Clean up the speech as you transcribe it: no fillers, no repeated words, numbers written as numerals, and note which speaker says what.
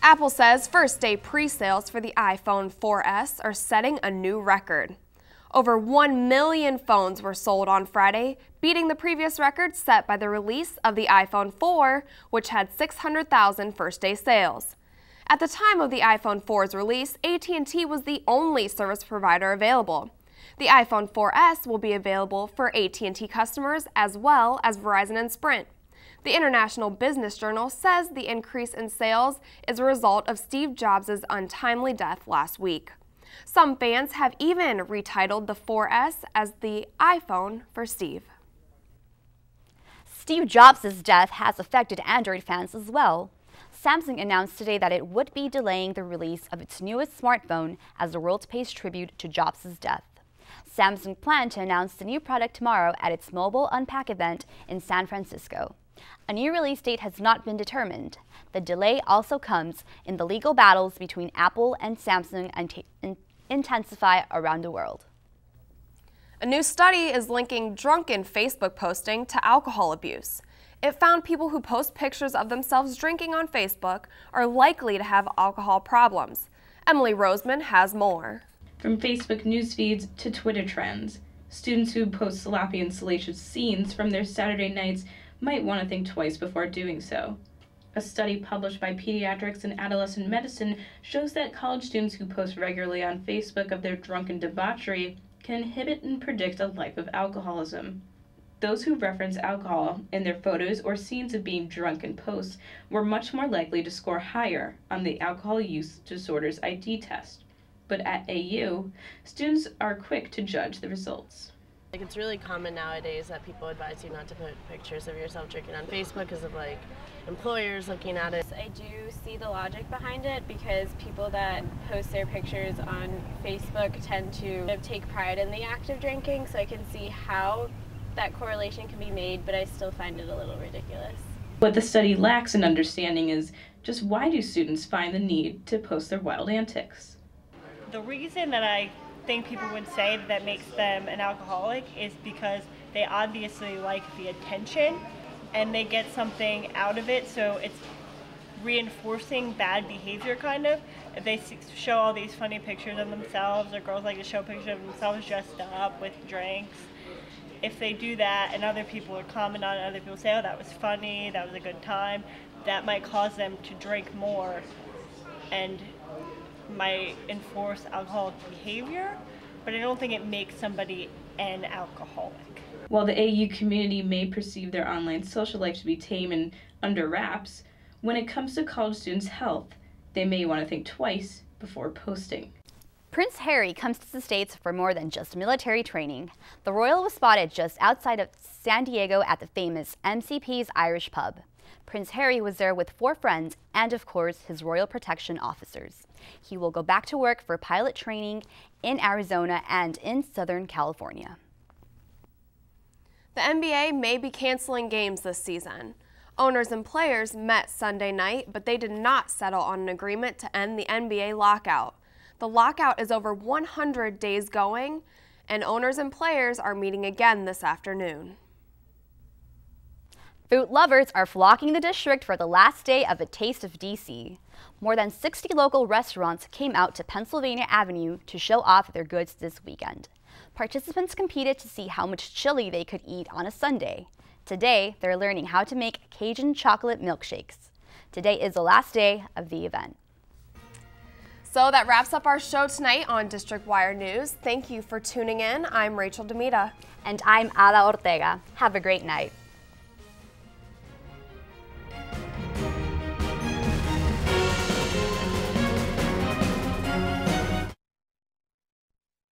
Speaker 1: Apple says first-day pre-sales for the iPhone 4S are setting a new record. Over 1 million phones were sold on Friday, beating the previous record set by the release of the iPhone 4, which had 600,000 first-day sales. At the time of the iPhone 4's release, AT&T was the only service provider available. The iPhone 4S will be available for AT&T customers as well as Verizon and Sprint. The International Business Journal says the increase in sales is a result of Steve Jobs' untimely death last week. Some fans have even retitled the 4S as the iPhone for Steve.
Speaker 2: Steve Jobs' death has affected Android fans as well. Samsung announced today that it would be delaying the release of its newest smartphone as the world pays tribute to Jobs' death. Samsung planned to announce the new product tomorrow at its Mobile Unpack event in San Francisco. A new release date has not been determined. The delay also comes in the legal battles between Apple and Samsung intensify around the world.
Speaker 1: A new study is linking drunken Facebook posting to alcohol abuse. It found people who post pictures of themselves drinking on Facebook are likely to have alcohol problems. Emily Roseman has more.
Speaker 3: From Facebook news feeds to Twitter trends, students who post sloppy and salacious scenes from their Saturday nights might want to think twice before doing so. A study published by Pediatrics and Adolescent Medicine shows that college students who post regularly on Facebook of their drunken debauchery can inhibit and predict a life of alcoholism. Those who reference alcohol in their photos or scenes of being drunk in posts were much more likely to score higher on the Alcohol Use Disorders ID test. But at AU, students are quick to judge the results.
Speaker 4: It's really common nowadays that people advise you not to put pictures of yourself drinking on Facebook because of employers looking at it.
Speaker 5: I do see the logic behind it because people that post their pictures on Facebook tend to take pride in the act of drinking, so I can see how that correlation can be made, but I still find it a little ridiculous.
Speaker 3: What the study lacks in understanding is just why do students find the need to post their wild antics?
Speaker 6: The reason that I think people would say that makes them an alcoholic is because they obviously like the attention and they get something out of it, so it's reinforcing bad behavior kind of. If they show all these funny pictures of themselves, or girls like to show pictures of themselves dressed up with drinks, if they do that and other people would comment on it, other people say, oh, that was funny, that was a good time, that might cause them to drink more and might enforce alcoholic behavior, but I don't think it makes somebody an alcoholic.
Speaker 3: While the AU community may perceive their online social life to be tame and under wraps, when it comes to college students' health, they may want to think twice before posting.
Speaker 2: Prince Harry comes to the States for more than just military training. The royal was spotted just outside of San Diego at the famous MCP's Irish pub. Prince Harry was there with 4 friends and, of course, his royal protection officers. He will go back to work for pilot training in Arizona and in Southern California.
Speaker 1: The NBA may be canceling games this season. Owners and players met Sunday night, but they did not settle on an agreement to end the NBA lockout. The lockout is over 100 days going, and owners and players are meeting again this afternoon.
Speaker 2: Food lovers are flocking the district for the last day of A Taste of DC. More than 60 local restaurants came out to Pennsylvania Avenue to show off their goods this weekend. Participants competed to see how much chili they could eat on a Sunday. Today, they're learning how to make Cajun chocolate milkshakes. Today is the last day of the event.
Speaker 1: So that wraps up our show tonight on District Wire News. Thank you for tuning in. I'm Rachel Demita.
Speaker 2: And I'm Ada Ortega. Have a great night.